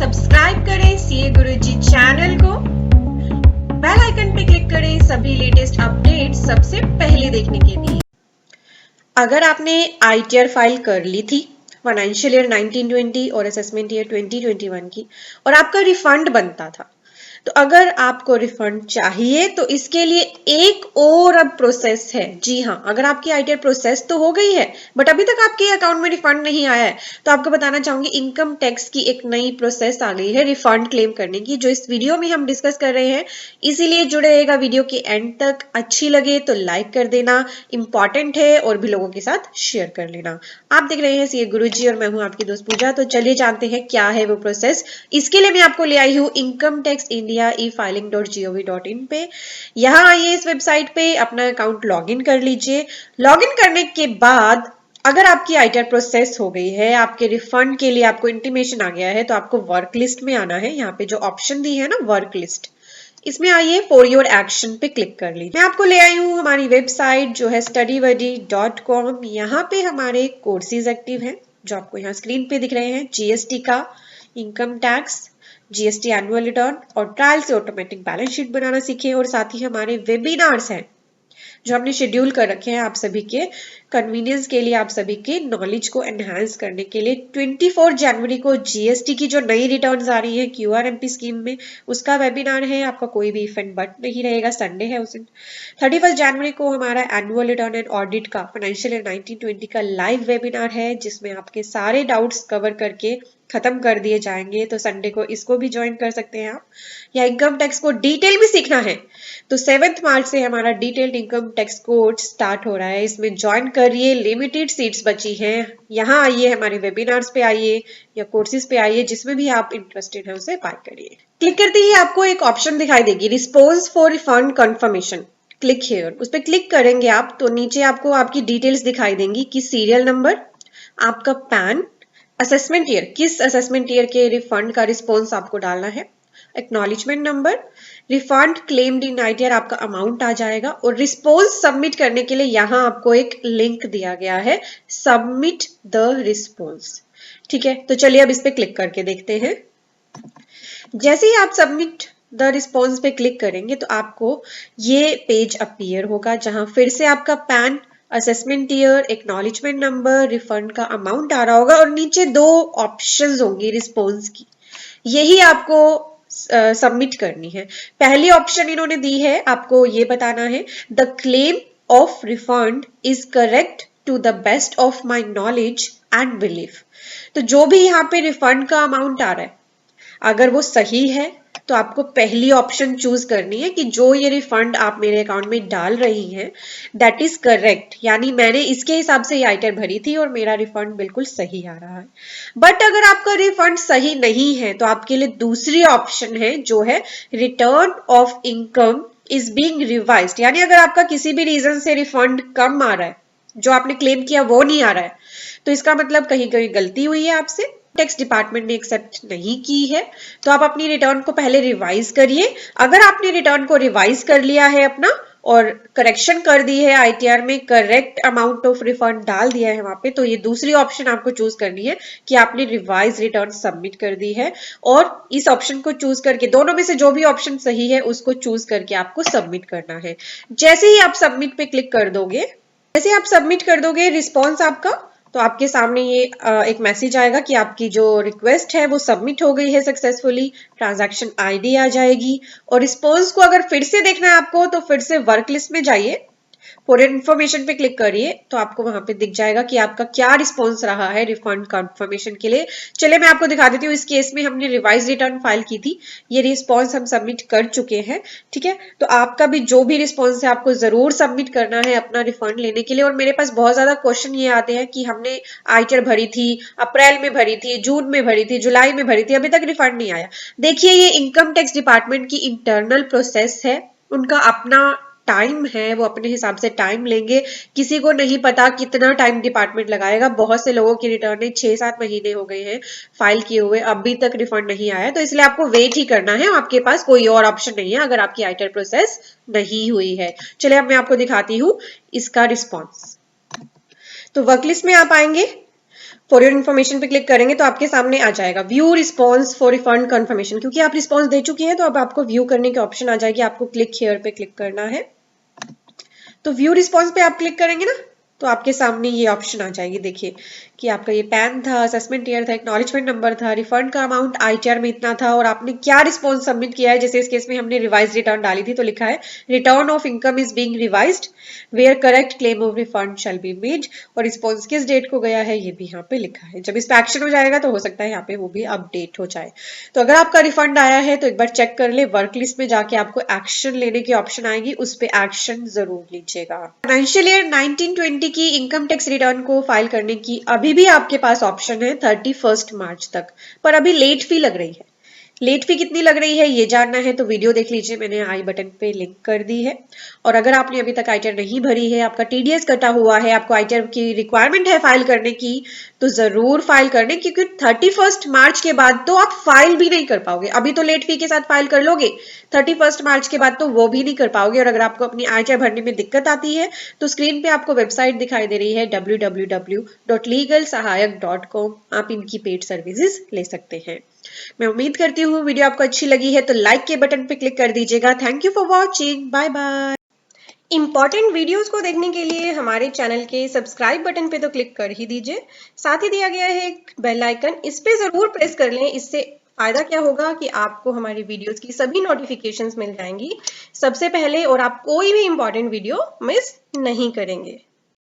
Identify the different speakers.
Speaker 1: Subscribe करें CA गुरुजी channel को, bell icon पे क्लिक करें सभी लेटेस्ट अपडेट सबसे पहले देखने के लिए। अगर आपने आईटीआर फाइल कर ली थी फाइनेंशियल ईयर 1920 और असेसमेंट ईयर 2021 की और आपका रिफंड बनता था, तो अगर आपको रिफंड चाहिए तो इसके लिए एक और अब प्रोसेस है। जी हाँ, अगर आपकी आईटीआर प्रोसेस तो हो गई है बट अभी तक आपके अकाउंट में रिफंड नहीं आया है, तो आपको बताना चाहूंगी इनकम टैक्स की एक नई प्रोसेस आ गई है रिफंड क्लेम करने की, जो इस वीडियो में हम डिस्कस कर रहे हैं। इसीलिए जुड़े रहेगा वीडियो के एंड तक। अच्छी लगे तो लाइक कर देना, इंपॉर्टेंट है, और भी लोगों के साथ शेयर कर लेना। आप देख रहे हैं सीए गुरुजी और मैं हूं आपकी दोस्त पूजा। तो चलिए जानते हैं क्या है वो प्रोसेस। इसके लिए मैं आपको ले आई हूं इनकम टैक्स इंडिया e-filing.gov.in पे। यहाँ आइए, इस वेबसाइट पे अपना अकाउंट लॉगिन कर लीजिए। लॉगिन करने के बाद अगर आपकी आईटीआर प्रोसेस हो गई है, आपके रिफंड के लिए आपको इंटीमेशन आ गया है, तो आपको वर्क लिस्ट में आना है। यहाँ पे जो ऑप्शन दी है ना वर्क लिस्ट, इसमें आइए फॉर योर एक्शन पे क्लिक कर लीजिए। मैं आपको ले आई हूँ हमारी वेबसाइट जो है studybuddy.com। यहाँ पे हमारे कोर्सेज एक्टिव हैं जो आपको यहाँ स्क्रीन पे दिख रहे हैं। जीएसटी का, income tax, GST annual return और ट्रायल से ऑटोमेटिक बैलेंस शीट बनाना सीखे। और साथ ही हमारे वेबिनार्स हैं जो हमने शेड्यूल कर रखे हैं आप सभी के कन्वीनियंस के लिए, आप सभी के नॉलेज को एनहांस करने के लिए। 24 जनवरी को जीएसटी की जो नई रिटर्न्स आ रही है क्यूआरएमपी स्कीम में, उसका वेबिनार है। आपका कोई भी इवेंट बट नहीं रहेगा, संडे है उस दिन। 31 जनवरी को हमारा एनुअल रिटर्न एंड ऑडिट का फाइनेंशियल ईयर 1920 का लाइव वेबिनार है, जिसमें आपके सारे डाउट्स कवर करके खत्म कर दिए जाएंगे। तो संडे को इसको भी ज्वाइन कर सकते हैं आप। या इनकम टैक्स को डिटेल में सीखना है तो 7 मार्च से हमारा detailed income tax course start हो रहा है, इसमें ज्वाइन करिए। लिमिटेड सीट्स बची हैं। यहाँ आइए, हमारे वेबिनार्स पे आइए या कोर्सेज पे आइए, जिसमें भी आप इंटरेस्टेड है उसे बाय करिए। क्लिक करते ही आपको एक ऑप्शन दिखाई देगी, response for refund confirmation. Click here, उस पर क्लिक करेंगे आप तो नीचे आपको आपकी डिटेल्स दिखाई देंगी कि सीरियल नंबर, आपका पैन, असेसमेंट ईयर, किस असेसमेंट ईयर के रिफंड का रिस्पॉन्स आपको डालना है, एक्नॉलेजमेंट नंबर, रिफंड क्लेम्ड इन आईटीआर आपका अमाउंट आ जाएगा। और रिस्पॉन्स सबमिट करने के लिए यहाँ आपको एक लिंक दिया गया है, सबमिट द रिस्पॉन्स। ठीक है, तो चलिए अब इस पे क्लिक करके देखते हैं। जैसे ही आप सबमिट द रिस्पॉन्स पे क्लिक करेंगे तो आपको ये पेज अपीयर होगा, जहां फिर से आपका pan, assessment year, acknowledgement number, refund का अमाउंट आ रहा होगा और नीचे 2 ऑप्शंस होंगी रिस्पॉन्स की। यही आपको सबमिट करनी है। पहली ऑप्शन इन्होंने दी है, आपको ये बताना है the claim of refund is correct to the best of my knowledge and belief. तो जो भी यहाँ पे रिफंड का अमाउंट आ रहा है, अगर वो सही है तो आपको पहली ऑप्शन चूज करनी है कि जो ये रिफंड आप मेरे अकाउंट में डाल रही हैं दैट इज करेक्ट, यानी मैंने इसके हिसाब से ये आइटम भरी थी और मेरा रिफंड बिल्कुल सही आ रहा है। बट अगर आपका रिफंड सही नहीं है तो आपके लिए दूसरी ऑप्शन है जो है return of income is being revised, यानी अगर आपका किसी भी रीजन से रिफंड कम आ रहा है, जो आपने क्लेम किया वो नहीं आ रहा है, तो इसका मतलब कहीं कहीं गलती हुई है आपसे, टैक्स डिपार्टमेंट ने एक्सेप्ट नहीं की है। तो आप अपनी रिटर्न को पहले रिवाइज करिए। अगर आपने रिटर्न को रिवाइज कर लिया है अपना और करेक्शन कर दी है, आईटीआर में करेक्ट अमाउंट ऑफ रिफंड डाल दिया है वहां पे, तो ये दूसरी ऑप्शन आपको चूज करनी है कि आपने रिवाइज रिटर्न सबमिट कर दी है। और इस ऑप्शन को चूज करके दोनों में से जो भी ऑप्शन सही है उसको चूज करके आपको सबमिट करना है। जैसे ही आप सबमिट पे क्लिक कर दोगे, जैसे आप सबमिट कर दोगे रिस्पॉन्स आपका, तो आपके सामने ये एक मैसेज आएगा कि आपकी जो रिक्वेस्ट है वो सबमिट हो गई है सक्सेसफुली। ट्रांजैक्शन आईडी आ जाएगी। और रिस्पॉन्स को अगर फिर से देखना है आपको तो फिर से वर्क लिस्ट में जाइए, फॉर इन्फॉर्मेशन पे क्लिक करिए तो आपको वहां पे दिख जाएगा कि आपका क्या रिस्पॉन्स रहा है रिफंड कंफर्मेशन के लिए। चलिए मैं आपको दिखा देती हूँ। इस केस में हमने रिवाइज रिटर्न फाइल की थी, ये रिस्पॉन्स हम सबमिट कर चुके हैं। ठीक है, तो आपका भी जो भी रिस्पॉन्स है आपको जरूर सबमिट करना है अपना रिफंड लेने के लिए। और मेरे पास बहुत ज्यादा क्वेश्चन ये आते हैं कि हमने आईटीआर भरी थी, अप्रैल में भरी थी, जून में भरी थी, जुलाई में भरी थी, अभी तक रिफंड नहीं आया। देखिए, ये इनकम टैक्स डिपार्टमेंट की इंटरनल प्रोसेस है, उनका अपना टाइम है, वो अपने हिसाब से टाइम लेंगे। किसी को नहीं पता कितना टाइम डिपार्टमेंट लगाएगा। बहुत से लोगों की रिटर्न 6-7 महीने हो गए हैं फाइल किए हुए, अभी तक रिफंड नहीं आया। तो इसलिए आपको वेट ही करना है, आपके पास कोई और ऑप्शन नहीं है अगर आपकी आईटीआर प्रोसेस नहीं हुई है। चलिए अब मैं आपको दिखाती हूँ इसका रिस्पॉन्स। तो वर्कलिस्ट में आप आएंगे, फॉर योर इन्फॉर्मेशन पे क्लिक करेंगे तो आपके सामने आ जाएगा view response for refund confirmation. क्योंकि आप रिस्पॉन्स दे चुकी हैं तो अब आपको व्यू करने की ऑप्शन आ जाएगी, आपको क्लिक हियर पे क्लिक करना है। तो व्यू रिस्पॉन्स पे आप क्लिक करेंगे ना तो आपके सामने ये ऑप्शन आ जाएगी। देखिए कि आपका ये पैन था, असेसमेंट ईयर था, एक्नॉलेजमेंट नंबर था, रिफंड का अमाउंट आईटीआर में इतना था और आपने क्या रिस्पॉन्स सबमिट किया है। जैसे इस केस में हमने रिवाइज रिटर्न डाली थी तो लिखा है return of income is being revised where correct claim of refund shall be made, और रिस्पॉन्स किस डेट को गया है ये भी यहाँ पे लिखा है। जब इस पे एक्शन हो जाएगा तो हो सकता है यहाँ पे वो भी अपडेट हो जाए। तो अगर आपका रिफंड आया है तो एक बार चेक कर ले, वर्क लिस्ट में जाके आपको एक्शन लेने की ऑप्शन आएगी, उस पे एक्शन जरूर लीजिएगा। फाइनेंशियल ईयर 1920 की इनकम टैक्स रिटर्न को फाइल करने की अभी भी आपके पास ऑप्शन है 31 मार्च तक, पर अभी लेट फी लग रही है। लेट फी कितनी लग रही है ये जानना है तो वीडियो देख लीजिए, मैंने आई बटन पे लिंक कर दी है। और अगर आपने अभी तक आईटीआर नहीं भरी है, आपका टीडीएस कटा हुआ है, आपको आईटीआर की रिक्वायरमेंट है फाइल करने की, तो जरूर फाइल करने, क्योंकि 31 मार्च के बाद तो आप फाइल भी नहीं कर पाओगे। अभी तो लेट फी के साथ फाइल कर लोगे, 31 मार्च के बाद तो वो भी नहीं कर पाओगे। और अगर आपको अपनी आईटीआर भरने में दिक्कत आती है तो स्क्रीन पे आपको वेबसाइट दिखाई दे रही है www.legalsahayak.com, आप इनकी पेड सर्विसेज ले सकते हैं। मैं उम्मीद करती हूँ वीडियो आपको अच्छी लगी है तो लाइक के बटन पे क्लिक कर दीजिएगा। Thank you for watching, bye bye. Important videos को देखने के लिए हमारे चैनल के सब्सक्राइब बटन पे तो क्लिक कर ही दीजिए, साथ ही दिया गया है एक बेल आइकन, इस पे जरूर प्रेस कर लें। इससे फायदा क्या होगा कि आपको हमारी वीडियोस की सभी नोटिफिकेशंस मिल जाएंगी सबसे पहले और आप कोई भी इंपॉर्टेंट वीडियो मिस नहीं करेंगे।